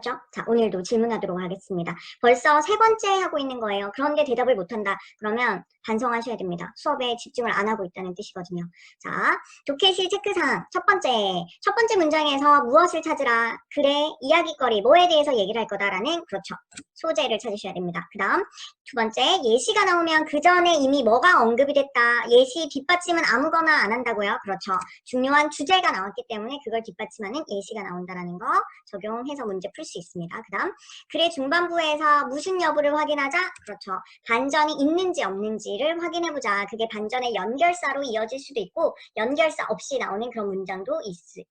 죠? 자, 오늘도 질문하도록 하겠습니다. 벌써 세 번째 하고 있는 거예요. 그런데 대답을 못한다. 그러면 반성하셔야 됩니다. 수업에 집중을 안 하고 있다는 뜻이거든요. 자, 조캐시 체크사항. 첫 번째 문장에서 무엇을 찾으라. 그래, 이야깃거리, 뭐에 대해서 얘기를 할 거다라는, 그렇죠. 소재를 찾으셔야 됩니다. 그 다음, 두 번째, 예시가 나오면 그 전에 이미 뭐가 언급이 됐다. 예시 뒷받침은 아무거나 안 한다고요. 그렇죠. 중요한 주제가 나왔기 때문에 그걸 뒷받침하는 예시가 나온다라는 거 적용해서 문제 풀 수 있습니다. 그 다음, 글의 중반부에서 무슨 여부를 확인하자. 그렇죠. 반전이 있는지 없는지를 확인해보자. 그게 반전의 연결사로 이어질 수도 있고 연결사 없이 나오는 그런 문장도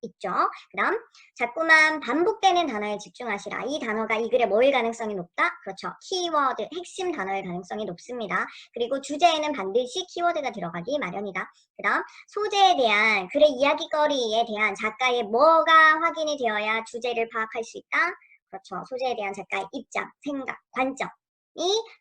있죠. 그 다음, 자꾸만 반복되는 단어에 집중하시라. 이 단어가 이 글에 뭐일 가능성이 높다? 그렇죠. 키워드, 핵심 단어일 가능성이 높습니다. 그리고 주제에는 반드시 키워드가 들어가기 마련이다. 그 다음, 소재에 대한 글의 이야기거리에 대한 작가의 뭐가 확인이 되어야 주제를 파악할 수 있다? 그렇죠. 소재에 대한 작가의 입장, 생각, 관점이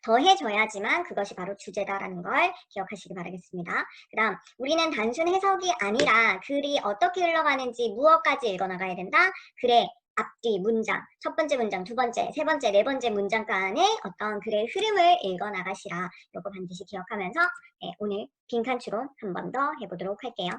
더해져야지만 그것이 바로 주제다라는 걸 기억하시기 바라겠습니다. 그 다음, 우리는 단순 해석이 아니라 글이 어떻게 흘러가는지 무엇까지 읽어나가야 된다? 글의 앞뒤 문장, 첫 번째 문장, 두 번째, 세 번째, 네 번째 문장 간의 어떤 글의 흐름을 읽어나가시라. 이거 반드시 기억하면서 오늘 빈칸 추론 한 번 더 해보도록 할게요.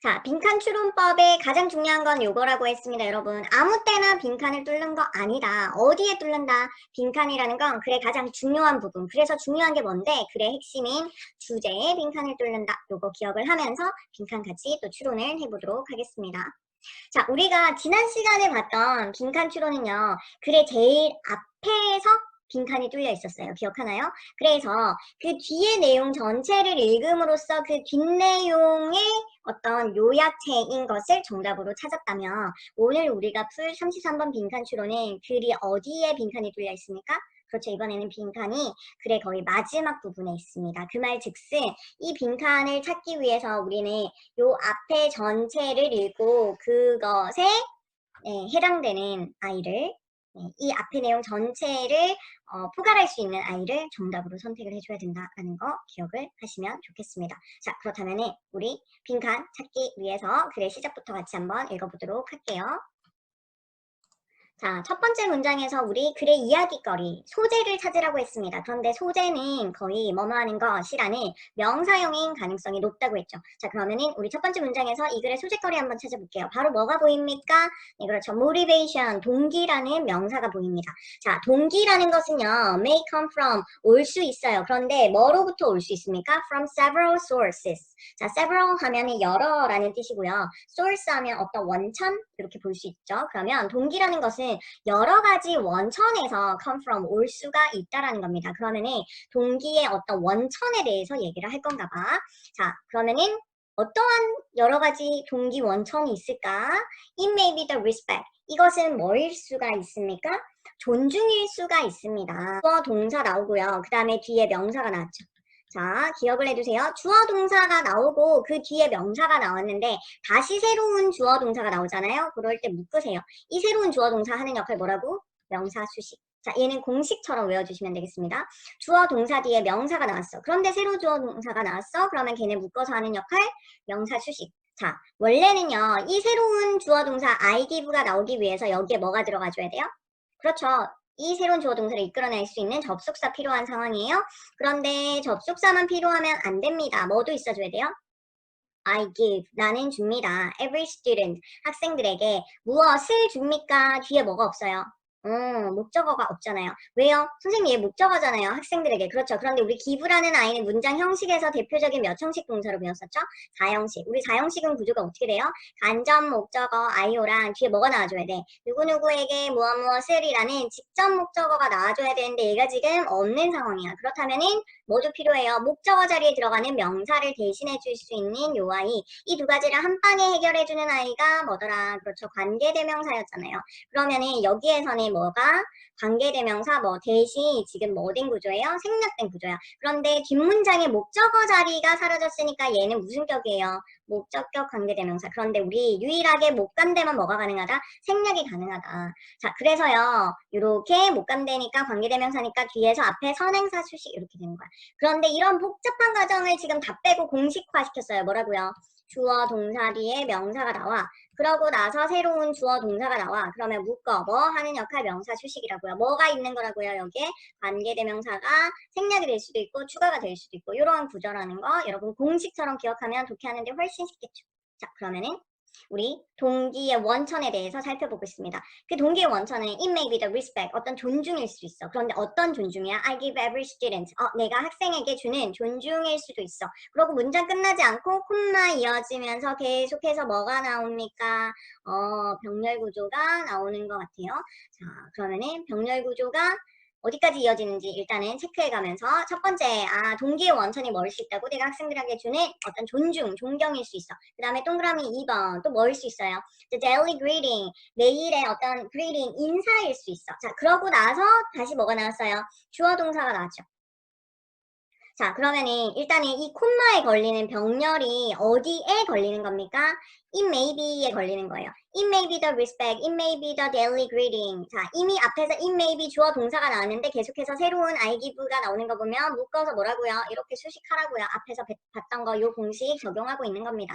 자, 빈칸 추론법의 가장 중요한 건 요거라고 했습니다, 여러분. 아무 때나 빈칸을 뚫는 거 아니다. 어디에 뚫는다? 빈칸이라는 건 글의 가장 중요한 부분. 그래서 중요한 게 뭔데? 글의 핵심인 주제에 빈칸을 뚫는다. 요거 기억을 하면서 빈칸 같이 또 추론을 해보도록 하겠습니다. 자, 우리가 지난 시간에 봤던 빈칸 추론은요. 글의 제일 앞에서 빈칸이 뚫려 있었어요. 기억하나요? 그래서 그 뒤의 내용 전체를 읽음으로써 그 뒷내용의 어떤 요약체인 것을 정답으로 찾았다면 오늘 우리가 풀 33번 빈칸 추론은 글이 어디에 빈칸이 뚫려 있습니까? 그렇죠. 이번에는 빈칸이 글의 거의 마지막 부분에 있습니다. 그 말 즉슨 이 빈칸을 찾기 위해서 우리는 요 앞에 전체를 읽고 그것에 해당되는 아이를 이 앞의 내용 전체를 포괄할 수 있는 아이를 정답으로 선택을 해줘야 된다는 거 기억을 하시면 좋겠습니다. 자, 그렇다면 우리 빈칸 찾기 위해서 글의 시작부터 같이 한번 읽어보도록 할게요. 자, 첫 번째 문장에서 우리 글의 이야깃거리, 소재를 찾으라고 했습니다. 그런데 소재는 거의 뭐뭐 하는 것이라는 명사형인 가능성이 높다고 했죠. 자, 그러면은 우리 첫 번째 문장에서 이 글의 소재거리 한번 찾아볼게요. 바로 뭐가 보입니까? 네, 그렇죠. motivation, 동기라는 명사가 보입니다. 자, 동기라는 것은요, may come from, 올 수 있어요. 그런데 뭐로부터 올 수 있습니까? From several sources. 자, several 하면 여러라는 뜻이고요. source 하면 어떤 원천? 이렇게 볼 수 있죠. 그러면 동기라는 것은 여러 가지 원천에서 come from, 올 수가 있다라는 겁니다. 그러면은 동기의 어떤 원천에 대해서 얘기를 할 건가 봐. 자, 그러면은 어떠한 여러 가지 동기 원천이 있을까? It may be the respect. 이것은 뭐일 수가 있습니까? 존중일 수가 있습니다. 주어 동사 나오고요. 그 다음에 뒤에 명사가 나왔죠. 자, 기억을 해주세요. 주어 동사가 나오고 그 뒤에 명사가 나왔는데 다시 새로운 주어 동사가 나오잖아요. 그럴 때 묶으세요. 이 새로운 주어 동사 하는 역할 뭐라고? 명사 수식. 자, 얘는 공식처럼 외워주시면 되겠습니다. 주어 동사 뒤에 명사가 나왔어. 그런데 새로 주어 동사가 나왔어. 그러면 걔네 묶어서 하는 역할? 명사 수식. 자, 원래는요. 이 새로운 주어 동사 I give가 나오기 위해서 여기에 뭐가 들어가줘야 돼요? 그렇죠. 이 새로운 주어 동사를 이끌어낼 수 있는 접속사 필요한 상황이에요. 그런데 접속사만 필요하면 안 됩니다. 뭐도 있어줘야 돼요? I give, 나는 줍니다. Every student, 학생들에게 무엇을 줍니까? 뒤에 뭐가 없어요? 목적어가 없잖아요. 왜요? 선생님 얘 목적어잖아요. 학생들에게. 그렇죠. 그런데 우리 give라는 아이는 문장 형식에서 대표적인 몇 형식 동사로 배웠었죠? 4형식. 우리 4형식은 구조가 어떻게 돼요? 간접 목적어 IO랑 뒤에 뭐가 나와줘야 돼? 누구누구에게 무엇 무엇을이라는 직접 목적어가 나와줘야 되는데 얘가 지금 없는 상황이야. 그렇다면은 뭐도 필요해요? 목적어 자리에 들어가는 명사를 대신해 줄 수 있는 요 아이. 이 두 가지를 한 방에 해결해 주는 아이가 뭐더라? 그렇죠. 관계대명사였잖아요. 그러면은 여기에서는 뭐가 관계대명사 뭐 대신 지금 뭐 된 구조예요? 생략된 구조야. 그런데 뒷문장의 목적어 자리가 사라졌으니까 얘는 무슨 격이에요? 목적격 관계대명사. 그런데 우리 유일하게 목간대만 뭐가 가능하다? 생략이 가능하다. 자, 그래서요. 이렇게 목간대니까 관계대명사니까 뒤에서 앞에 선행사 수식 이렇게 되는 거야. 그런데 이런 복잡한 과정을 지금 다 빼고 공식화 시켰어요. 뭐라고요? 주어 동사 뒤에 명사가 나와. 그러고 나서 새로운 주어 동사가 나와. 그러면 묶어. 뭐 하는 역할 명사 수식이라고요. 뭐가 있는 거라고요. 여기에 관계대명사가 생략이 될 수도 있고 추가가 될 수도 있고 이러한 구조라는 거 여러분 공식처럼 기억하면 독해하는데 훨씬 쉽겠죠. 자, 그러면은 우리 동기의 원천에 대해서 살펴보겠습니다. 그 동기의 원천은 it may be the respect, 어떤 존중일 수 있어. 그런데 어떤 존중이야? I give every student, 내가 학생에게 주는 존중일 수도 있어. 그리고 문장 끝나지 않고 콤마 이어지면서 계속해서 뭐가 나옵니까? 병렬 구조가 나오는 것 같아요. 자, 그러면은 병렬 구조가 어디까지 이어지는지 일단은 체크해가면서 첫 번째, 동기의 원천이 뭘 수 있다고? 내가 학생들에게 주는 어떤 존중, 존경일 수 있어. 그 다음에 동그라미 2번 또 뭘 수 있어요? The daily greeting, 매일의 어떤 greeting, 인사일 수 있어. 자, 그러고 나서 다시 뭐가 나왔어요? 주어 동사가 나왔죠. 자, 그러면은 일단은 이 콤마에 걸리는 병렬이 어디에 걸리는 겁니까? It may be에 걸리는 거예요. It may be the respect, it may be the daily greeting. 자, 이미 앞에서 it may be 주어 동사가 나왔는데 계속해서 새로운 I give가 나오는 거 보면 묶어서 뭐라고요? 이렇게 수식하라고요. 앞에서 봤던 거 요 공식 적용하고 있는 겁니다.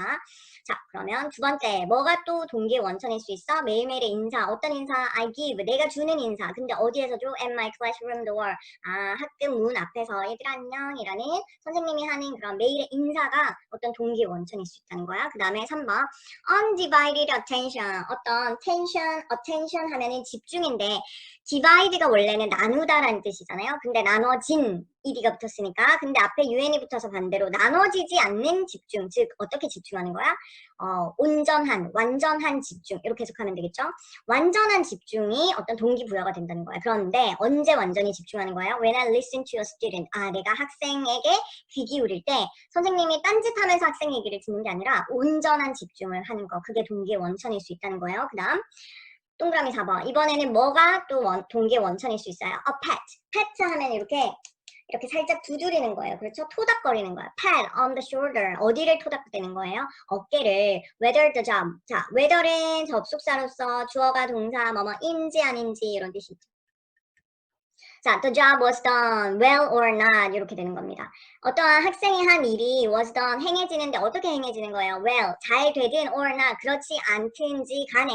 자, 그러면 두 번째, 뭐가 또 동기의 원천일 수 있어? 매일매일의 인사. 어떤 인사? I give, 내가 주는 인사. 근데 어디에서 줘? At my classroom door. 학교 문 앞에서 얘들아 안녕이라는 선생님이 하는 그런 매일의 인사가 어떤 동기의 원천일 수 있다는 거야. 그 다음에 3번 undivided attention, 어떤 attention 하면은 집중인데 divide가 원래는 나누다라는 뜻이잖아요. 근데 나눠진 ed가 붙었으니까 근데 앞에 un이 붙어서 반대로 나눠지지 않는 집중, 즉 어떻게 집중하는 거야? 온전한, 완전한 집중 이렇게 해석하면 되겠죠? 완전한 집중이 어떤 동기부여가 된다는 거야. 그런데 언제 완전히 집중하는 거야? When I listen to a student, 내가 학생에게 귀 기울일 때 선생님이 딴짓하면서 학생 얘기를 듣는 게 아니라 온전한 집중을 하는 거, 그게 동기의 원천일 수 있다는 거예요. 그 다음 동그라미 4번, 이번에는 뭐가 또 동기의 원천일 수 있어요? A pet, pet 하면 이렇게 살짝 두드리는 거예요. 그렇죠? 토닥거리는 거예요. pat on the shoulder. 어디를 토닥대는 거예요? 어깨를. whether the job. 자, whether은 접속사로서 주어가 동사 뭐뭐인지 아닌지 이런 뜻이 있죠. 자, the job was done well or not 이렇게 되는 겁니다. 어떠한 학생이 한 일이 was done 행해지는데 어떻게 행해지는 거예요? well, 잘 되든 or not 그렇지 않든지 간에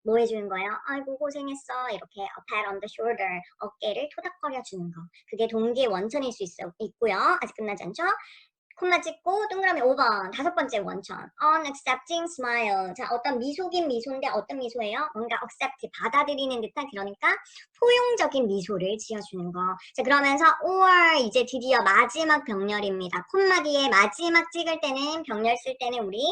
뭐 해주는 거예요? 아이고 고생했어 이렇게 a pat on the shoulder 어깨를 토닥거려 주는 거 그게 동기의 원천일 수 있고요. 아직 끝나지 않죠? 콤마 찍고 동그라미 5번 다섯 번째 원천 unaccepting smile 자 어떤 미소긴 미소인데 어떤 미소예요? 뭔가 accept 받아들이는 듯한 그러니까 포용적인 미소를 지어주는 거 자 그러면서 or 이제 드디어 마지막 병렬입니다. 콤마 뒤에 마지막 찍을 때는 병렬 쓸 때는 우리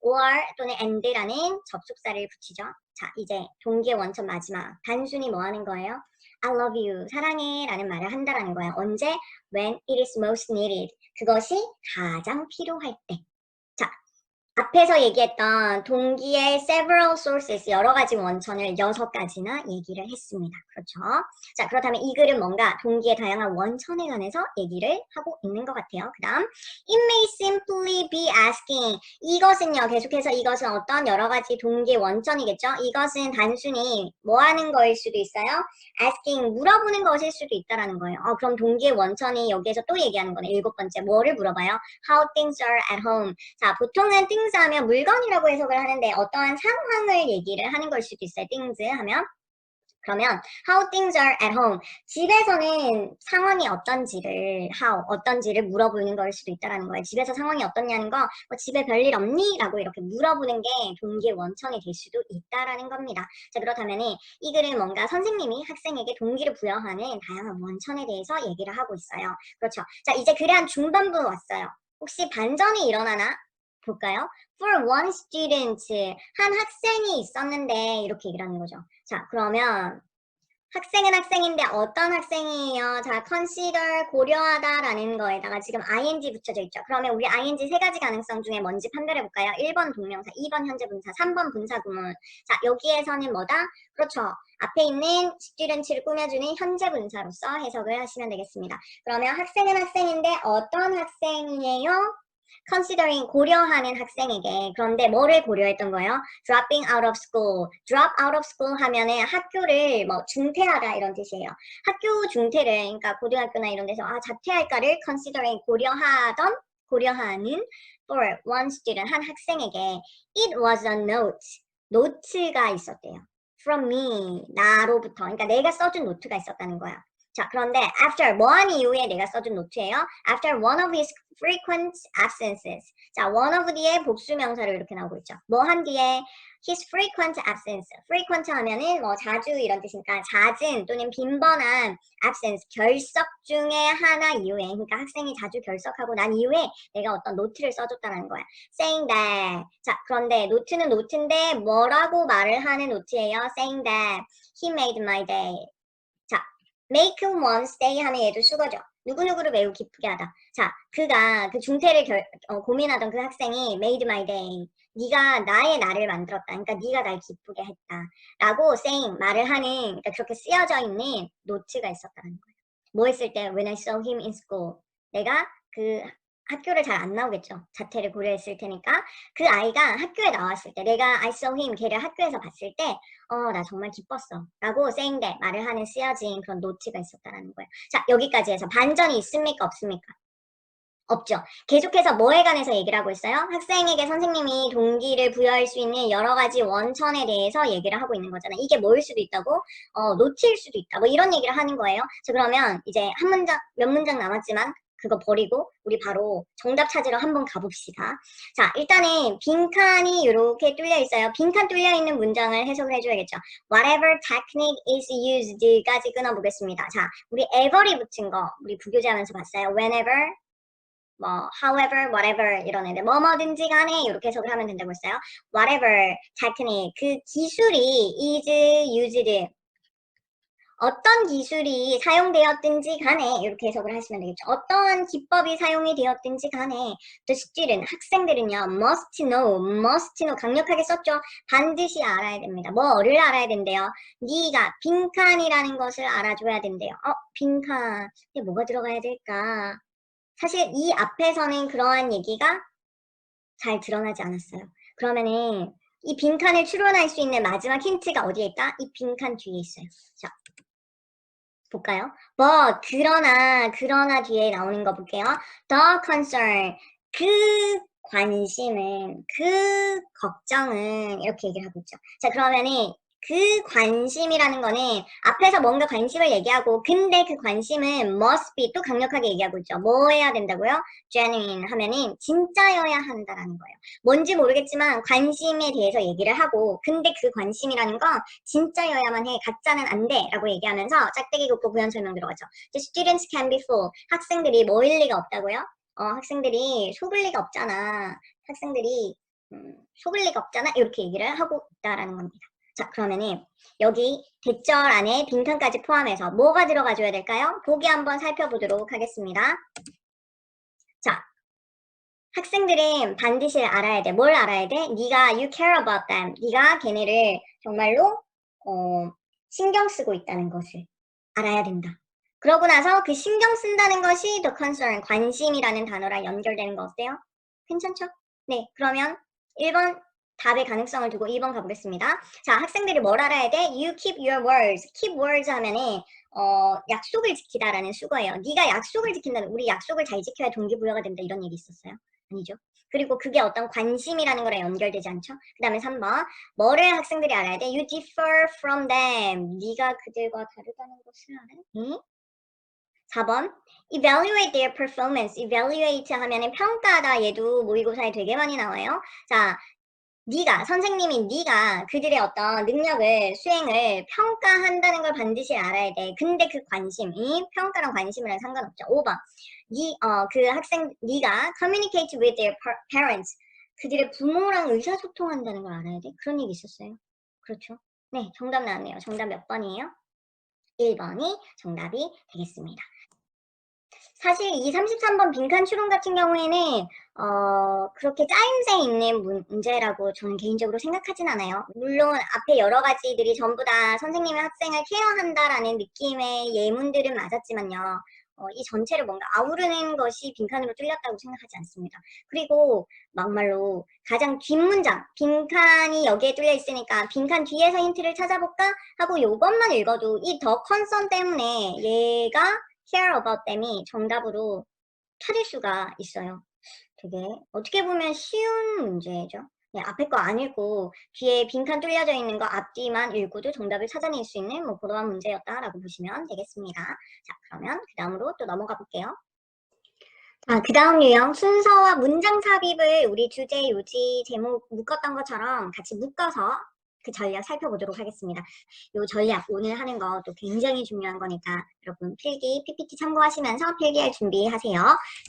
or 또는 and라는 접속사를 붙이죠. 자 이제 동기의 원천 마지막 단순히 뭐 하는 거예요? I love you 사랑해 라는 말을 한다라는 거예요. 언제? When it is most needed 그것이 가장 필요할 때. 자, 앞에서 얘기했던 동기의 several sources, 여러 가지 원천을 6가지나 얘기를 했습니다. 그렇죠? 자, 그렇다면 이 글은 뭔가 동기의 다양한 원천에 관해서 얘기를 하고 있는 것 같아요. 그 다음, it may simply be asking. 이것은요, 계속해서 이것은 어떤 여러 가지 동기의 원천이겠죠? 이것은 단순히 뭐 하는 거일 수도 있어요? asking, 물어보는 것일 수도 있다라는 거예요. 그럼 동기의 원천이 여기에서 또 얘기하는 거네. 7번째, 뭐를 물어봐요? How things are at home. 자, 보통은 things 하면 물건이라고 해석을 하는데 어떠한 상황을 얘기를 하는 걸 수도 있어요. things 하면. 그러면 how things are at home. 집에서는 상황이 어떤지를 어떤지를 물어보는 걸 수도 있다라는 거예요. 집에서 상황이 어떻냐는 거 집에 별일 없니? 라고 이렇게 물어보는 게 동기의 원천이 될 수도 있다라는 겁니다. 자 그렇다면 이 글은 뭔가 선생님이 학생에게 동기를 부여하는 다양한 원천에 대해서 얘기를 하고 있어요. 그렇죠. 자 이제 글의 한 중반부 왔어요. 혹시 반전이 일어나나? 볼까요? For one student, 한 학생이 있었는데 이렇게 얘기를 하는 거죠. 자, 그러면 학생은 학생인데 어떤 학생이에요? 자, consider, 고려하다라는 거에다가 지금 ing 붙여져 있죠. 그러면 우리 ing 세 가지 가능성 중에 뭔지 판별해 볼까요? 1번 동명사, 2번 현재 분사, 3번 분사 구문. 자, 여기에서는 뭐다? 그렇죠. 앞에 있는 student를 꾸며주는 현재 분사로서 해석을 하시면 되겠습니다. 그러면 학생은 학생인데 어떤 학생이에요? considering 고려하는 학생에게 그런데 뭐를 고려했던 거예요? dropping out of school. drop out of school 하면은 학교를 뭐 중퇴하다 이런 뜻이에요. 학교 중퇴를 그러니까 고등학교나 이런 데서 자퇴할까를 considering 고려하는 for one student, 한 학생에게 it was a note, 노트가 있었대요. from me, 나로부터. 그러니까 내가 써준 노트가 있었다는 거야. 자, 그런데 after, 뭐한 이후에 내가 써준 노트예요. After one of his frequent absences. 자, one of 뒤에 복수 명사로 이렇게 나오고 있죠. 뭐한 뒤에 his frequent absence. frequent 하면은 뭐 자주 이런 뜻이니까 잦은 또는 빈번한 absence, 결석 중에 하나 이후에, 그러니까 학생이 자주 결석하고 난 이후에 내가 어떤 노트를 써줬다는 거야. saying that. 자, 그런데 노트는 노트인데 뭐라고 말을 하는 노트예요. saying that he made my day. 자, make one's day 하면 얘도 수거죠. 누구누구를 매우 기쁘게 하다. 자, 그가 그 중퇴를 고민하던 그 학생이 made my day. 네가 나의 날을 만들었다. 그러니까 네가 날 기쁘게 했다. 라고 saying, 말을 하는, 그러니까 그렇게 쓰여져 있는 노트가 있었다는 거예요. 뭐 했을 때 when I saw him in school. 내가 그 학교를 잘 안 나오겠죠. 자퇴를 고려했을 테니까 그 아이가 학교에 나왔을 때 내가 I saw him, 걔를 학교에서 봤을 때 나 정말 기뻤어 라고 saying that, 말을 하는 쓰여진 그런 노트가 있었다는 거예요. 자, 여기까지 해서 반전이 있습니까? 없습니까? 없죠. 계속해서 뭐에 관해서 얘기를 하고 있어요? 학생에게 선생님이 동기를 부여할 수 있는 여러 가지 원천에 대해서 얘기를 하고 있는 거잖아요. 이게 뭐일 수도 있다고? 노트일 수도 있다. 뭐 이런 얘기를 하는 거예요. 자, 그러면 이제 한 문장, 몇 문장 남았지만 그거 버리고 우리 바로 정답 찾으러 한번 가봅시다. 자, 일단은 빈칸이 이렇게 뚫려 있어요. 빈칸 뚫려 있는 문장을 해석을 해줘야겠죠. Whatever technique is used까지 끊어보겠습니다. 자, 우리 ever이 붙은 거 우리 부교재하면서 봤어요. Whenever, 뭐 however, whatever 이런 애들 뭐뭐든지 간에 이렇게 해석을 하면 된다고 했어요. Whatever technique, 그 기술이 is used, 어떤 기술이 사용되었든지 간에 이렇게 해석을 하시면 되겠죠. 어떠한 기법이 사용이 되었든지 간에 the student, 학생들은요 must know 강력하게 썼죠. 반드시 알아야 됩니다. 뭐를 알아야 된대요? 네가 빈칸이라는 것을 알아줘야 된대요. 빈칸에 뭐가 들어가야 될까? 사실 이 앞에서는 그러한 얘기가 잘 드러나지 않았어요. 그러면은 이 빈칸을 추론할 수 있는 마지막 힌트가 어디에 있다? 이 빈칸 뒤에 있어요. 자, 볼까요? but, 그러나 뒤에 나오는 거 볼게요. the concern, 그 관심은, 그 걱정은 이렇게 얘기를 하고 있죠. 자, 그러면은 그 관심이라는 거는 앞에서 뭔가 관심을 얘기하고 근데 그 관심은 must be, 또 강력하게 얘기하고 있죠. 뭐 해야 된다고요? genuine 하면은 진짜여야 한다라는 거예요. 뭔지 모르겠지만 관심에 대해서 얘기를 하고 근데 그 관심이라는 건 진짜여야만 해, 가짜는 안 돼 라고 얘기하면서 짝대기 긋고 부연 설명 들어가죠. Students can be fooled, 학생들이 뭐일 리가 없다고요? 학생들이 속을 리가 없잖아. 학생들이 속을 리가 없잖아. 이렇게 얘기를 하고 있다라는 겁니다. 자, 그러면은 여기 대절 안에 빈칸까지 포함해서 뭐가 들어가줘야 될까요? 보기 한번 살펴보도록 하겠습니다. 자, 학생들은 반드시 알아야 돼. 뭘 알아야 돼? 네가 you care about them. 네가 걔네를 정말로 신경 쓰고 있다는 것을 알아야 된다. 그러고 나서 그 신경 쓴다는 것이 the concern, 관심이라는 단어랑 연결되는 거 어때요? 괜찮죠? 네, 그러면 1번 답의 가능성을 두고 2번 가보겠습니다. 자, 학생들이 뭘 알아야 돼? You keep your words. keep words 하면은 약속을 지키다라는 수거예요. 네가 약속을 지킨다는, 우리 약속을 잘 지켜야 동기부여가 된다 이런 얘기 있었어요? 아니죠. 그리고 그게 어떤 관심이라는 거랑 연결되지 않죠? 그 다음에 3번 뭐를 학생들이 알아야 돼? You differ from them. 네가 그들과 다르다는 것을 알아야 돼? 4번 evaluate their performance. evaluate 하면은 평가하다, 얘도 모의고사에 되게 많이 나와요. 자, 선생님이 네가 그들의 어떤 능력을, 수행을 평가한다는 걸 반드시 알아야 돼. 근데 그 관심이 평가랑 관심이랑 상관없죠. 5번 그 학생, 네가 communicate with their parents. 그들의 부모랑 의사소통한다는 걸 알아야 돼. 그런 얘기 있었어요. 그렇죠? 네, 정답 나왔네요. 정답 몇 번이에요? 1번이 정답이 되겠습니다. 사실 이 33번 빈칸 추론 같은 경우에는 그렇게 짜임새 있는 문제라고 저는 개인적으로 생각하진 않아요. 물론 앞에 여러 가지들이 전부 다 선생님이 학생을 케어한다라는 느낌의 예문들은 맞았지만요. 이 전체를 뭔가 아우르는 것이 빈칸으로 뚫렸다고 생각하지 않습니다. 그리고 막말로 가장 뒷문장, 빈칸이 여기에 뚫려 있으니까 빈칸 뒤에서 힌트를 찾아볼까 하고 이것만 읽어도 이 더 컨선 때문에 얘가 care about them이 정답으로 찾을 수가 있어요. 되게 어떻게 보면 쉬운 문제죠. 네, 앞에 거 안 읽고 뒤에 빈칸 뚫려져 있는 거 앞뒤만 읽고도 정답을 찾아낼 수 있는 뭐 그러한 문제였다라고 보시면 되겠습니다. 자, 그러면 그 다음으로 또 넘어가 볼게요. 자, 그 다음 유형 순서와 문장 삽입을 우리 주제, 요지, 제목 묶었던 것처럼 같이 묶어서 그 전략 살펴보도록 하겠습니다. 요 전략 오늘 하는 것도 굉장히 중요한 거니까 여러분 필기, PPT 참고하시면서 필기할 준비하세요.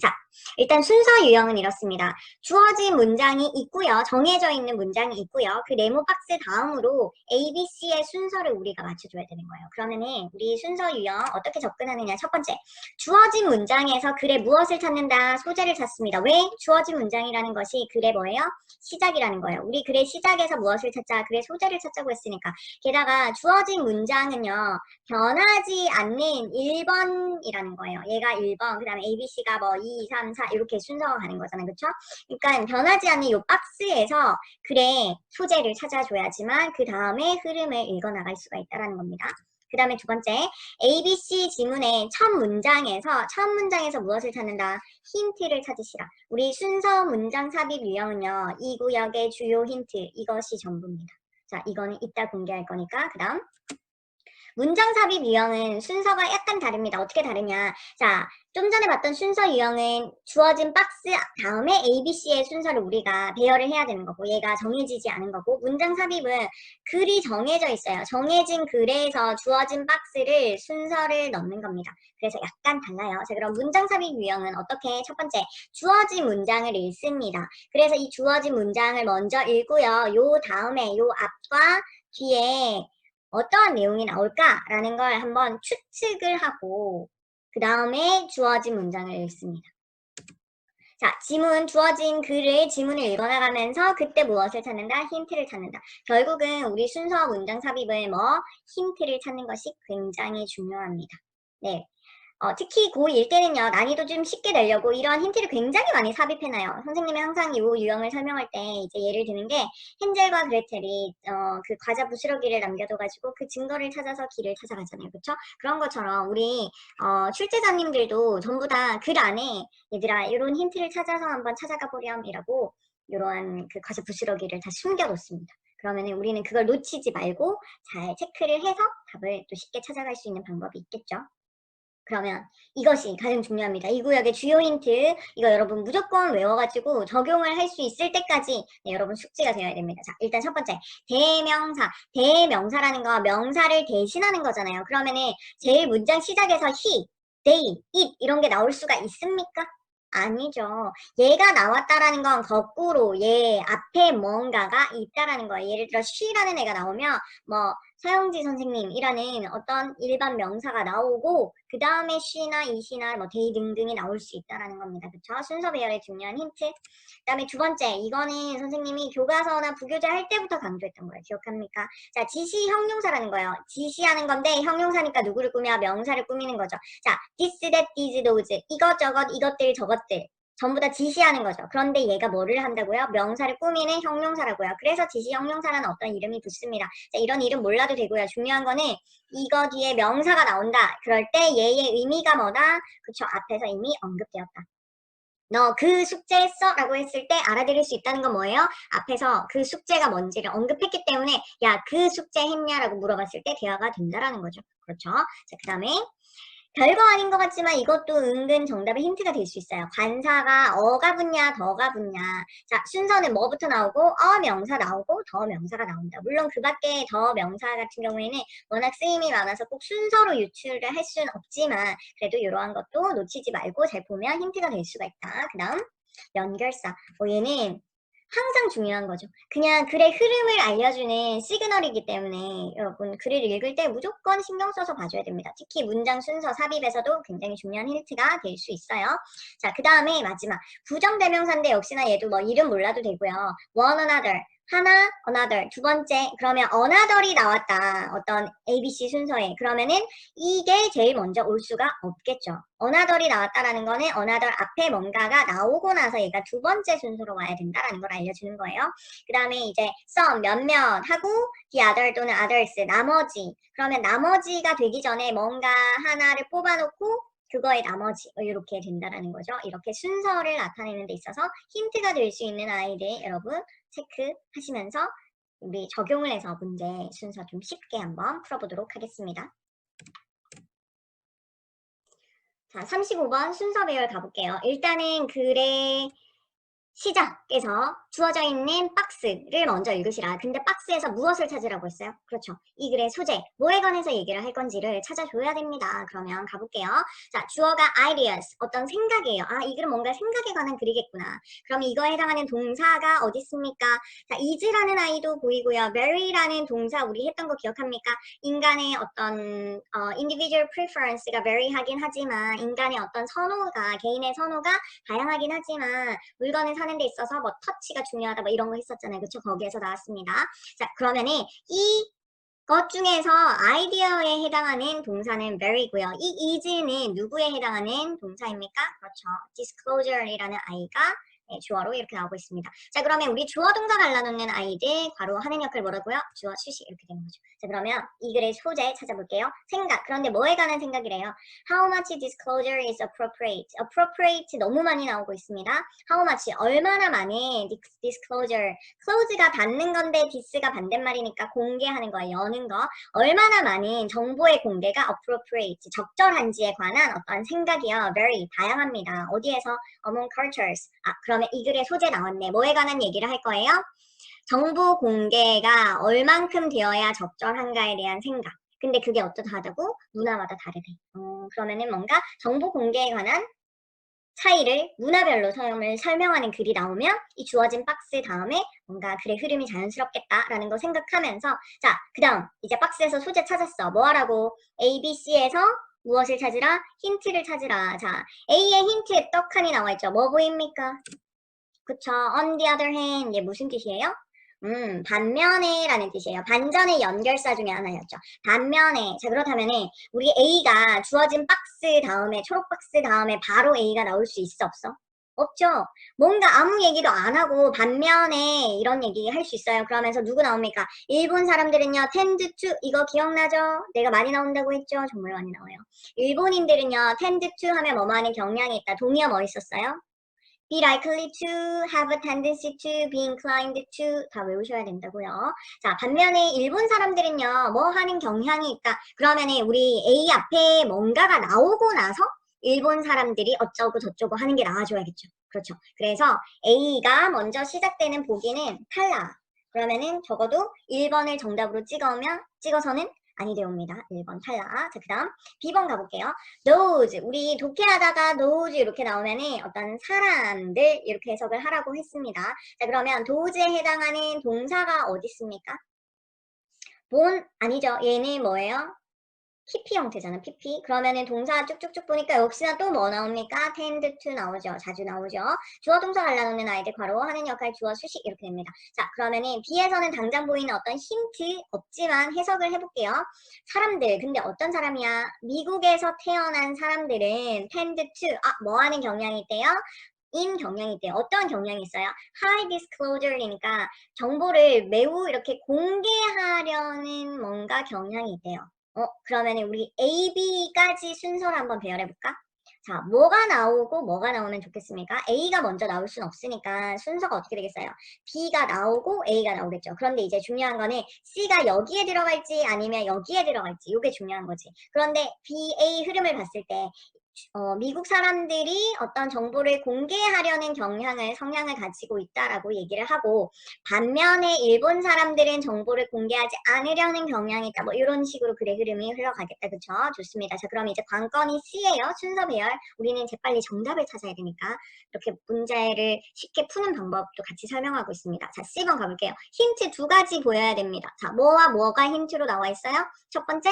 자, 일단 순서 유형은 이렇습니다. 주어진 문장이 있고요. 정해져 있는 문장이 있고요. 그 네모 박스 다음으로 A, B, C의 순서를 우리가 맞춰줘야 되는 거예요. 그러면은 우리 순서 유형 어떻게 접근하느냐. 첫 번째, 주어진 문장에서 글의 무엇을 찾는다? 소재를 찾습니다. 왜? 주어진 문장이라는 것이 글의 뭐예요? 시작이라는 거예요. 우리 글의 시작에서 무엇을 찾자? 글의 소재를 찾자고 했으니까. 게다가 주어진 문장은요. 변하지 않는 1번이라는 거예요. 얘가 1번, 그 다음에 ABC가 뭐 2, 3, 4 이렇게 순서가 가는 거잖아요. 그렇죠? 그러니까 변하지 않는 이 박스에서 글의 소재를 찾아줘야지만 그 다음에 흐름을 읽어나갈 수가 있다는 겁니다. 그 다음에 두 번째, ABC 지문의 첫 문장에서 무엇을 찾는다? 힌트를 찾으시라. 우리 순서 문장 삽입 유형은요. 이 구역의 주요 힌트, 이것이 전부입니다. 자, 이거는 이따 공개할 거니까. 그 다음. 문장 삽입 유형은 순서가 약간 다릅니다. 어떻게 다르냐. 자, 좀 전에 봤던 순서 유형은 주어진 박스 다음에 ABC의 순서를 우리가 배열을 해야 되는 거고 얘가 정해지지 않은 거고 문장 삽입은 글이 정해져 있어요. 정해진 글에서 주어진 박스를 순서를 넣는 겁니다. 그래서 약간 달라요. 자, 그럼 문장 삽입 유형은 어떻게? 첫 번째, 주어진 문장을 읽습니다. 그래서 이 주어진 문장을 먼저 읽고요. 요 다음에 요 앞과 뒤에 어떠한 내용이 나올까라는 걸 한번 추측을 하고 그 다음에 주어진 문장을 읽습니다. 자, 주어진 글을 지문을 읽어나가면서 그때 무엇을 찾는다? 힌트를 찾는다. 결국은 우리 순서 문장 삽입을 힌트를 찾는 것이 굉장히 중요합니다. 네. 특히 고1 때는요, 난이도 좀 쉽게 내려고 이런 힌트를 굉장히 많이 삽입해놔요. 선생님이 항상 이 유형을 설명할 때 이제 예를 드는 게 헨젤과 그레텔이 그 과자 부스러기를 남겨둬가지고 그 증거를 찾아서 길을 찾아가잖아요. 그쵸? 그런 것처럼 우리 출제자님들도 전부 다 글 안에 얘들아 이런 힌트를 찾아서 한번 찾아가 보렴이라고 이러한 그 과자 부스러기를 다 숨겨놓습니다. 그러면 우리는 그걸 놓치지 말고 잘 체크를 해서 답을 또 쉽게 찾아갈 수 있는 방법이 있겠죠. 그러면 이것이 가장 중요합니다. 이 구역의 주요 힌트 이거 여러분 무조건 외워가지고 적용을 할 수 있을 때까지 네, 여러분 숙지가 되어야 됩니다. 자, 일단 첫 번째 대명사라는 거 명사를 대신하는 거잖아요. 그러면은 제일 문장 시작에서 he, they, it 이런 게 나올 수가 있습니까? 아니죠. 얘가 나왔다라는 건 거꾸로 얘 앞에 뭔가가 있다라는 거예요. 예를 들어 she라는 애가 나오면 서영지 선생님이라는 어떤 일반 명사가 나오고 그 다음에 she나 it이나 they 등등이 나올 수 있다라는 겁니다. 그쵸? 순서 배열의 중요한 힌트. 그 다음에 두 번째, 이거는 선생님이 교과서나 부교재 할 때부터 강조했던 거예요. 기억합니까? 자, 지시 형용사라는 거예요. 지시하는 건데 형용사니까 누구를 꾸며? 명사를 꾸미는 거죠. 자, this, that, these, those 이것저것, 이것들, 저것들 전부 다 지시하는 거죠. 그런데 얘가 뭐를 한다고요? 명사를 꾸미는 형용사라고요. 그래서 지시 형용사라는 어떤 이름이 붙습니다. 자, 이런 이름 몰라도 되고요. 중요한 거는 이거 뒤에 명사가 나온다. 그럴 때 얘의 의미가 뭐다? 그쵸? 앞에서 이미 언급되었다. 너 그 숙제 했어? 라고 했을 때 알아들을 수 있다는 건 뭐예요? 앞에서 그 숙제가 뭔지를 언급했기 때문에 야, 그 숙제 했냐? 라고 물어봤을 때 대화가 된다라는 거죠. 그렇죠? 자, 그 다음에 별거 아닌 것 같지만 이것도 은근 정답의 힌트가 될 수 있어요. 관사가 어가 붙냐 더가 붙냐. 자, 순서는 뭐부터 나오고 명사 나오고 더 명사가 나온다. 물론 그 밖에 더 명사 같은 경우에는 워낙 쓰임이 많아서 꼭 순서로 유출을 할 수는 없지만 그래도 이러한 것도 놓치지 말고 잘 보면 힌트가 될 수가 있다. 그 다음 연결사. 얘는 항상 중요한 거죠. 그냥 글의 흐름을 알려주는 시그널이기 때문에 여러분 글을 읽을 때 무조건 신경 써서 봐줘야 됩니다. 특히 문장 순서 삽입에서도 굉장히 중요한 힌트가 될 수 있어요. 자, 그 다음에 마지막 부정대명사인데 역시나 얘도 이름 몰라도 되고요. one another 하나, another. 두 번째, 그러면 another이 나왔다. 어떤 ABC 순서에. 그러면은 이게 제일 먼저 올 수가 없겠죠. another이 나왔다라는 거는 another 앞에 뭔가가 나오고 나서 얘가 두 번째 순서로 와야 된다라는 걸 알려주는 거예요. 그 다음에 이제 some, 몇몇 하고 the other 또는 others, 나머지. 그러면 나머지가 되기 전에 뭔가 하나를 뽑아놓고 그거의 나머지 이렇게 된다라는 거죠. 이렇게 순서를 나타내는 데 있어서 힌트가 될 수 있는 아이들 여러분 체크하시면서 우리 적용을 해서 문제 순서 좀 쉽게 한번 풀어보도록 하겠습니다. 자, 35번 순서 배열 가볼게요. 일단은 글의 시작에서 주어져 있는 박스를 먼저 읽으시라. 근데 박스에서 무엇을 찾으라고 했어요? 그렇죠. 이 글의 소재, 뭐에 관해서 얘기를 할 건지를 찾아줘야 됩니다. 그러면 가볼게요. 자, 주어가 ideas, 어떤 생각이에요. 아, 이 글은 뭔가 생각에 관한 글이겠구나. 그럼 이거에 해당하는 동사가 어디 있습니까? 자, is라는 아이도 보이고요. very라는 동사 우리 했던 거 기억합니까? 인간의 어떤 individual preference가 vary 하긴 하지만 인간의 어떤 선호가, 개인의 선호가 다양하긴 하지만 물건을 사는 데 있어서 뭐 터치가 중요하다 뭐 이런 거 했었잖아요. 그렇죠? 거기에서 나왔습니다. 자, 그러면은 이것 중에서 아이디어에 해당하는 동사는 very고요. 이 is는 누구에 해당하는 동사입니까? 그렇죠. disclosure이라는 아이가 주어로 이렇게 나오고 있습니다. 자, 그러면 우리 주어 동사 갈라놓는 아이들 괄호 하는 역할 뭐라고요? 주어 수식 이렇게 되는 거죠. 자, 그러면 이 글의 소재 찾아볼게요. 생각. 그런데 뭐에 관한 생각이래요? How much disclosure is appropriate? appropriate 너무 많이 나오고 있습니다. How much 얼마나 많이 disclosure close가 닫는 건데 dis가 반대말이니까 공개하는 거예요. 여는 거. 얼마나 많은 정보의 공개가 appropriate 적절한지에 관한 어떤 생각이요. very 다양합니다. 어디에서? among cultures. 아, 그러면 이 글의 소재 나왔네. 뭐에 관한 얘기를 할 거예요? 정보 공개가 얼만큼 되어야 적절한가에 대한 생각. 근데 그게 어떠하다고? 문화마다 다르대. 그러면은 뭔가 정보 공개에 관한 차이를 문화별로 설명하는 글이 나오면 이 주어진 박스 다음에 뭔가 글의 흐름이 자연스럽겠다라는 거 생각하면서 자, 그 다음 이제 박스에서 소재 찾았어. 뭐 하라고? A, B, C에서 무엇을 찾으라? 힌트를 찾으라. 자, A의 힌트에 떡하니 나와있죠. 뭐 보입니까? 그쵸. On the other hand, 이게 무슨 뜻이에요? 반면에 라는 뜻이에요. 반전의 연결사 중에 하나였죠. 반면에. 자, 그렇다면은 우리 A가 주어진 박스 다음에 초록 박스 다음에 바로 A가 나올 수 있어 없어? 없죠. 뭔가 아무 얘기도 안 하고 반면에 이런 얘기 할 수 있어요. 그러면서 누구 나옵니까? 일본 사람들은요. tend to 이거 기억나죠? 내가 많이 나온다고 했죠? 정말 많이 나와요. 일본인들은요. tend to 하면 뭐뭐 하는 경향이 있다. 동의어 뭐 있었어요? be likely to, have a tendency to, be inclined to 다 외우셔야 된다고요. 자, 반면에 일본 사람들은요. 뭐 하는 경향이 있다. 그러면은 우리 A 앞에 뭔가가 나오고 나서 일본 사람들이 어쩌고 저쩌고 하는 게 나와줘야겠죠. 그렇죠. 그래서 A가 먼저 시작되는 보기는 탈락. 그러면은 적어도 1번을 정답으로 찍어서는 아니 되옵니다. 1번 탈락. 자, 그 다음 B번 가볼게요. those 우리 독해하다가 those 이렇게 나오면은 어떤 사람들 이렇게 해석을 하라고 했습니다. 자, 그러면 those에 해당하는 동사가 어디 있습니까? 본 아니죠. 얘는 뭐예요? PP 형태잖아. PP. 그러면은 동사 쭉쭉쭉 보니까 역시나 또 뭐 나옵니까? tend to 나오죠. 자주 나오죠. 주어 동사 갈라놓는 아이들 괄호 하는 역할 주어 수식 이렇게 됩니다. 자, 그러면은 B에서는 당장 보이는 어떤 힌트 없지만 해석을 해볼게요. 사람들. 근데 어떤 사람이야? 미국에서 태어난 사람들은 tend to 뭐 하는 경향이 있대요? 인 경향이 있대요. 어떤 경향이 있어요? high disclosure이니까 정보를 매우 이렇게 공개하려는 뭔가 경향이 있대요. 그러면 우리 A, B까지 순서를 한번 배열해볼까? 자, 뭐가 나오고 뭐가 나오면 좋겠습니까? A가 먼저 나올 순 없으니까 순서가 어떻게 되겠어요? B가 나오고 A가 나오겠죠. 그런데 이제 중요한 거는 C가 여기에 들어갈지 아니면 여기에 들어갈지 이게 중요한 거지. 그런데 B, A 흐름을 봤을 때 미국 사람들이 어떤 정보를 공개하려는 성향을 가지고 있다라고 얘기를 하고 반면에 일본 사람들은 정보를 공개하지 않으려는 경향이 있다. 뭐 이런 식으로 글의 흐름이 흘러가겠다. 그쵸? 좋습니다. 자, 그럼 이제 관건이 C예요. 순서 배열. 우리는 재빨리 정답을 찾아야 되니까 이렇게 문제를 쉽게 푸는 방법도 같이 설명하고 있습니다. 자, C번 가볼게요. 힌트 2가지 보여야 됩니다. 자, 뭐와 뭐가 힌트로 나와 있어요? 첫 번째,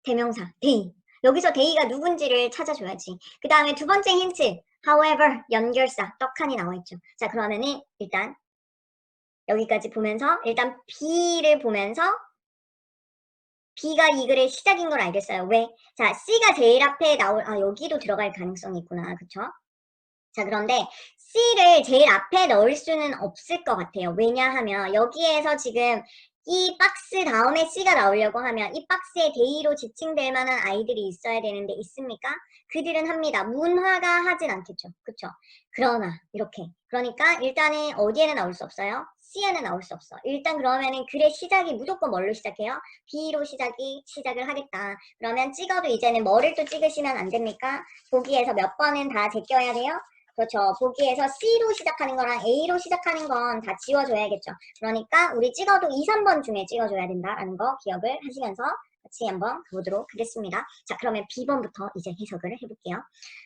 대명사, they. 여기서 they가 누군지를 찾아줘야지. 그 다음에 두 번째 힌트, however, 연결사, 떡하니 나와있죠. 자, 그러면은 일단 여기까지 보면서 일단 B를 보면서 B가 이 글의 시작인 걸 알겠어요. 왜? 자, C가 제일 앞에 여기도 들어갈 가능성이 있구나. 그쵸? 자, 그런데 C를 제일 앞에 넣을 수는 없을 것 같아요. 왜냐하면 여기에서 지금 이 박스 다음에 C가 나오려고 하면 이 박스에 대의로 지칭될 만한 아이들이 있어야 되는데 있습니까? 그들은 합니다. 문화가 하진 않겠죠. 그쵸? 그러나 이렇게 그러니까 일단은 어디에는 나올 수 없어요? C에는 나올 수 없어. 일단 그러면은 글의 시작이 무조건 뭘로 시작해요? B로 시작을 하겠다. 그러면 찍어도 이제는 뭐를 또 찍으시면 안 됩니까? 보기에서 몇 번은 다 제껴야 돼요? 그렇죠. 보기에서 C로 시작하는 거랑 A로 시작하는 건 다 지워줘야겠죠. 그러니까 우리 찍어도 2, 3번 중에 찍어줘야 된다라는 거 기억을 하시면서 같이 한번 가보도록 하겠습니다. 자, 그러면 B번부터 이제 해석을 해볼게요.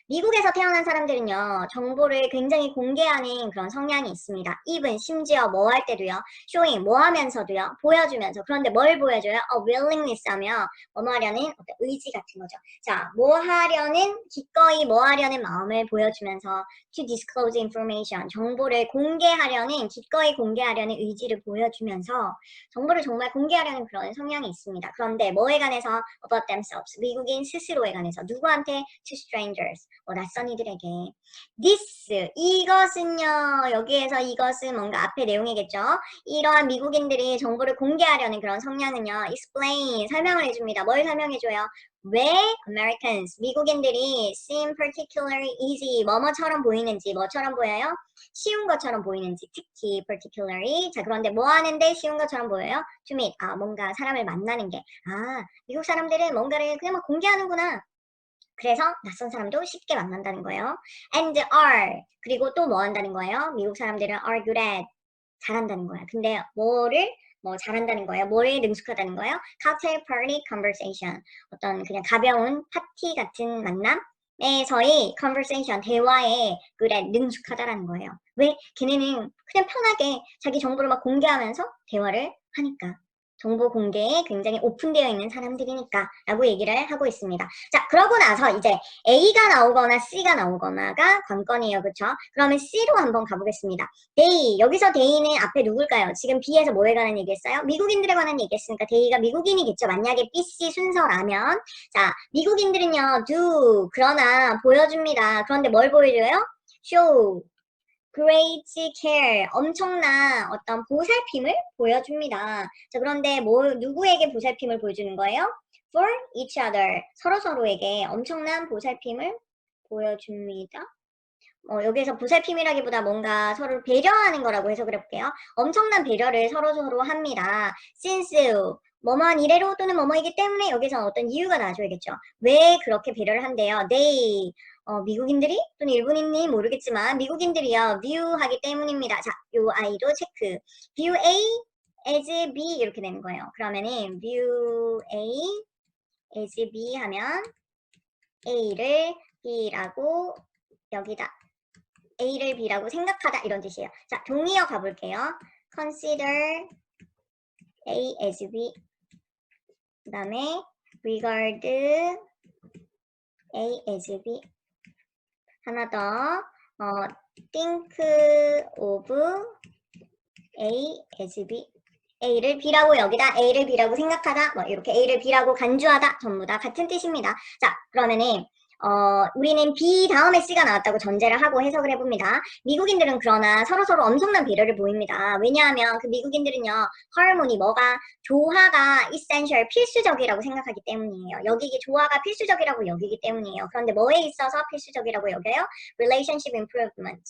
미국에서 태어난 사람들은요, 정보를 굉장히 공개하는 그런 성향이 있습니다. even 심지어 뭐 할 때도요, showing 뭐 하면서도요, 보여주면서. 그런데 뭘 보여줘요? willingness 하며 뭐 하려는 어떤 의지 같은 거죠. 자, 뭐 하려는, 기꺼이 뭐 하려는 마음을 보여주면서 to disclose information, 정보를 공개하려는, 기꺼이 공개하려는 의지를 보여주면서 정보를 정말 공개하려는 그런 성향이 있습니다. 그런데 뭐에 관해서 about themselves, 미국인 스스로에 관해서 누구한테? to strangers, 낯선 이들에게. this, 이것은요, 여기에서 이것은 뭔가 앞에 내용이겠죠. 이러한 미국인들이 정보를 공개하려는 그런 성향은요, explain, 설명을 해줍니다. 뭘 설명해줘요? 왜 Americans, 미국인들이 seem particularly easy, 뭐뭐처럼 보이는지, 뭐처럼 보여요? 쉬운 것처럼 보이는지, 특히 particularly. 자, 그런데 뭐 하는데 쉬운 것처럼 보여요? to meet, 뭔가 사람을 만나는 게. 미국 사람들은 뭔가를 그냥 막 공개하는구나. 그래서 낯선 사람도 쉽게 만난다는 거예요. and are, 그리고 또 뭐 한다는 거예요? 미국 사람들은 are good at, 잘한다는 거야. 근데 뭐를 잘한다는 거예요. 뭐에 능숙하다는 거예요? cocktail party conversation, 어떤 그냥 가벼운 파티 같은 만남에서의 conversation, 대화에 good at, 능숙하다라는 거예요. 왜? 걔네는 그냥 편하게 자기 정보를 막 공개하면서 대화를 하니까. 정보 공개에 굉장히 오픈되어 있는 사람들이니까 라고 얘기를 하고 있습니다. 자, 그러고 나서 이제 A가 나오거나 C가 나오거나가 관건이에요. 그쵸? 그러면 C로 한번 가보겠습니다. 데이, 여기서 데이는 앞에 누굴까요? 지금 B에서 뭐에 관한 얘기했어요? 미국인들에 관한 얘기했으니까 데이가 미국인이겠죠. 만약에 B, C 순서라면. 자, 미국인들은요, do, 그러나 보여줍니다. 그런데 뭘 보여줘요? show, great care, 엄청난 어떤 보살핌을 보여줍니다. 자, 그런데 누구에게 보살핌을 보여주는 거예요? for each other, 서로서로에게 엄청난 보살핌을 보여줍니다. 여기에서 보살핌이라기보다 뭔가 서로를 배려하는 거라고 해석을 해볼게요. 엄청난 배려를 서로서로 합니다. since, 뭐뭐한 이래로 또는 뭐뭐이기 때문에 여기서 어떤 이유가 나와줘야겠죠. 왜 그렇게 배려를 한대요? they, 미국인들이 또는 일본인이 모르겠지만 미국인들이요, view하기 때문입니다. 자, 요 아이도 체크. view A as B 이렇게 되는 거예요. 그러면은 view A as B 하면 A를 B라고 여기다 A를 B라고 생각하다 이런 뜻이에요. 자, 동의어 가볼게요. consider A as B, 그 다음에 regard A as B, 하나 더 think of A as B, A를 B라고 여기다 A를 B라고 생각하다, 뭐 이렇게 A를 B라고 간주하다, 전부 다 같은 뜻입니다. 자, 그러면은 우리는 B 다음에 C가 나왔다고 전제를 하고 해석을 해봅니다. 미국인들은 그러나 서로서로 엄청난 배려를 보입니다. 왜냐하면 그 미국인들은요, harmony, 조화가 essential, 필수적이라고 생각하기 때문이에요. 여기기 조화가 필수적이라고 여기기 때문이에요. 그런데 뭐에 있어서 필수적이라고 여겨요? relationship improvement,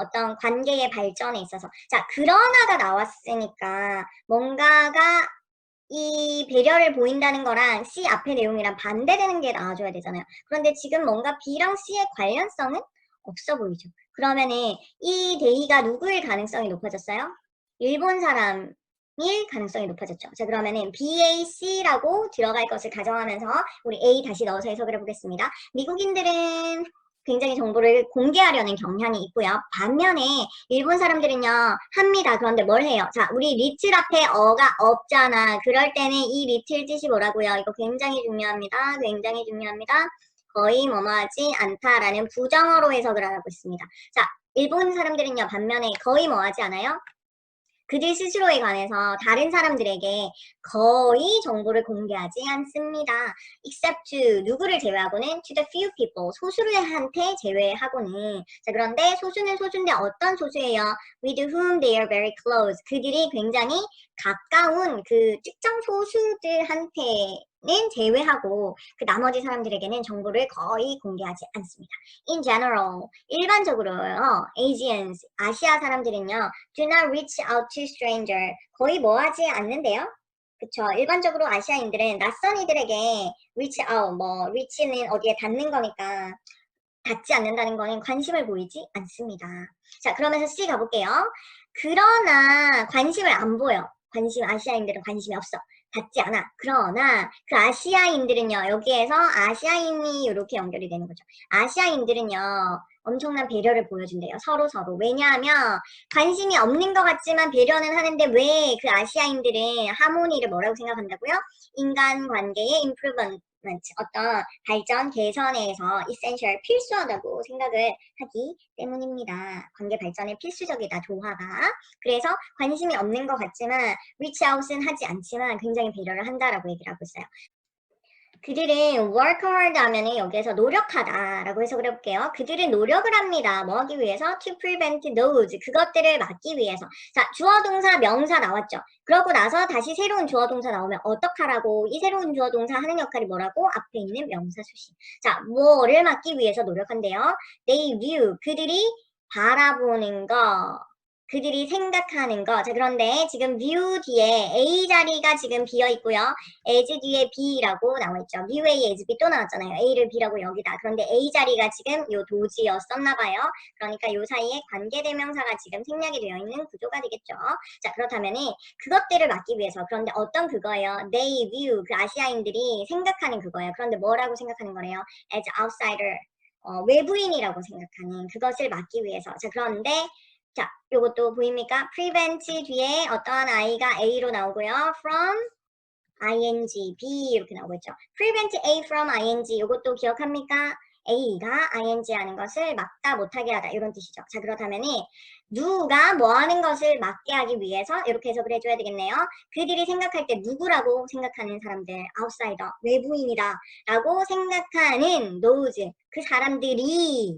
어떤 관계의 발전에 있어서. 자, 그러나가 나왔으니까 뭔가가 이 배려를 보인다는 거랑 C 앞의 내용이랑 반대되는 게 나와줘야 되잖아요. 그런데 지금 뭔가 B랑 C의 관련성은 없어 보이죠. 그러면은 이 데이가 누구일 가능성이 높아졌어요? 일본 사람일 가능성이 높아졌죠. 자, 그러면은 BAC라고 들어갈 것을 가정하면서 우리 A 다시 넣어서 해석을 해보겠습니다. 미국인들은 굉장히 정보를 공개하려는 경향이 있고요. 반면에 일본 사람들은요, 합니다. 그런데 뭘 해요? 자, 우리 리틀 앞에 어가 없잖아. 그럴 때는 이 리틀 뜻이 뭐라고요? 이거 굉장히 중요합니다. 굉장히 중요합니다. 거의 뭐뭐하지 않다라는 부정어로 해석을 하고 있습니다. 자, 일본 사람들은요, 반면에 거의 뭐하지 않아요? 그들 스스로에 관해서 다른 사람들에게 거의 정보를 공개하지 않습니다. except to 누구를 제외하고는 to the few people 소수한테 제외하고는 자 그런데 소수는 소수인데 어떤 소수예요? with whom they are very close 그들이 굉장히 가까운 그 특정 소수들한테는 제외하고 그 나머지 사람들에게는 정보를 거의 공개하지 않습니다. In general 일반적으로요. Asians 아시아 사람들은요. Do not reach out to stranger 거의 뭐 하지 않는데요. 그쵸. 일반적으로 아시아인들은 낯선 이들에게 reach out, 뭐 reach는 어디에 닿는 거니까 닿지 않는다는 거는 관심을 보이지 않습니다. 자, 그러면서 C 가볼게요. 그러나 관심을 안 보여. 아시아인들은 관심이 없어. 닿지 않아. 그러나 그 아시아인들은요. 여기에서 아시아인이 이렇게 연결이 되는 거죠. 아시아인들은요. 엄청난 배려를 보여준대요. 서로. 왜냐하면 관심이 없는 것 같지만 배려는 하는데 왜 그 아시아인들은 하모니를 뭐라고 생각한다고요? 인간관계의 improvement 어떤 발전, 개선에서 essential, 필수하다고 생각을 하기 때문입니다. 관계 발전에 필수적이다, 조화가. 그래서 관심이 없는 것 같지만 reach out은 하지 않지만 굉장히 배려를 한다라고 얘기를 하고 있어요. 그들은 work hard 하면은 여기에서 노력하다라고 해석을 해볼게요. 그들은 노력을 합니다. 뭐 하기 위해서? To prevent those. 그것들을 막기 위해서. 자, 주어, 동사, 명사 나왔죠. 그러고 나서 다시 새로운 주어, 동사 나오면 어떡하라고? 이 새로운 주어, 동사 하는 역할이 뭐라고? 앞에 있는 명사 수식. 자, 뭐를 막기 위해서 노력한대요. They view. 그들이 바라보는 거. 그들이 생각하는 거. 자, 그런데 지금 view 뒤에 A 자리가 지금 비어 있고요. as 뒤에 B라고 나와 있죠. view A as B 또 나왔잖아요. A를 B라고 여기다. 그런데 A 자리가 지금 요 도지였었나 봐요. 그러니까 요 사이에 관계대명사가 지금 생략이 되어 있는 구조가 되겠죠. 자, 그렇다면은 그것들을 막기 위해서 그런데 어떤 그거예요? They view 그 아시아인들이 생각하는 그거예요. 그런데 뭐라고 생각하는 거래요? as outsider 외부인이라고 생각하는 그것을 막기 위해서. 자, 그런데 자, 요것도 보입니까? prevent 뒤에 어떠한 I가 A로 나오고요. from ing, B 이렇게 나오고 있죠. prevent A from ing 요것도 기억합니까? A가 ing 하는 것을 막다 못하게 하다 이런 뜻이죠. 자 그렇다면은 누가 뭐 하는 것을 막게 하기 위해서 이렇게 해석을 해줘야 되겠네요. 그들이 생각할 때 누구라고 생각하는 사람들 outsider, 외부인이다 라고 생각하는 those, 그 사람들이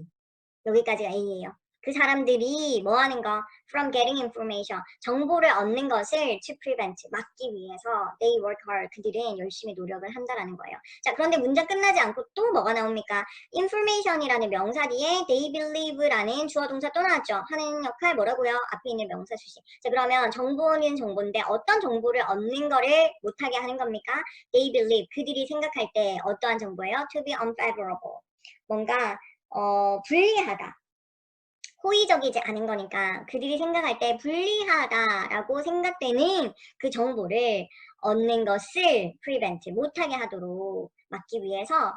여기까지가 A예요. 그 사람들이 뭐 하는 거? From getting information. 정보를 얻는 것을 to prevent. 막기 위해서 they work hard. 그들은 열심히 노력을 한다라는 거예요. 자, 그런데 문장 끝나지 않고 또 뭐가 나옵니까? information이라는 명사 뒤에 they believe라는 주어 동사 또 나왔죠. 하는 역할 뭐라고요? 앞에 있는 명사 수식. 자, 그러면 정보는 정보인데 어떤 정보를 얻는 거를 못하게 하는 겁니까? They believe. 그들이 생각할 때 어떠한 정보예요? To be unfavorable. 뭔가 불리하다. 호의적이지 않은 거니까 그들이 생각할 때 불리하다라고 생각되는 그 정보를 얻는 것을 prevent, 못하게 하도록 막기 위해서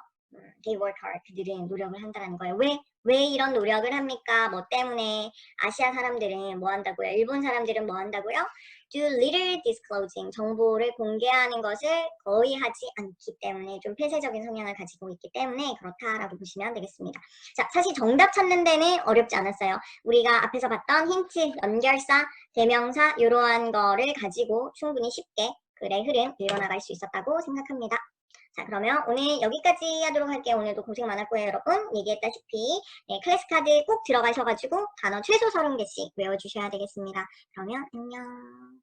they work hard, 그들은 노력을 한다는 거예요. 왜 이런 노력을 합니까? 뭐 때문에 아시아 사람들은 뭐 한다고요? 일본 사람들은 뭐 한다고요? do little disclosing, 정보를 공개하는 것을 거의 하지 않기 때문에 좀 폐쇄적인 성향을 가지고 있기 때문에 그렇다라고 보시면 되겠습니다. 자, 사실 정답 찾는 데는 어렵지 않았어요. 우리가 앞에서 봤던 힌트, 연결사, 대명사 이러한 거를 가지고 충분히 쉽게 글의 흐름 읽어나갈 수 있었다고 생각합니다. 자, 그러면 오늘 여기까지 하도록 할게요. 오늘도 고생 많았고요, 여러분. 얘기했다시피 클래스 카드 꼭 들어가셔가지고 단어 최소 30개씩 외워주셔야 되겠습니다. 그러면 안녕.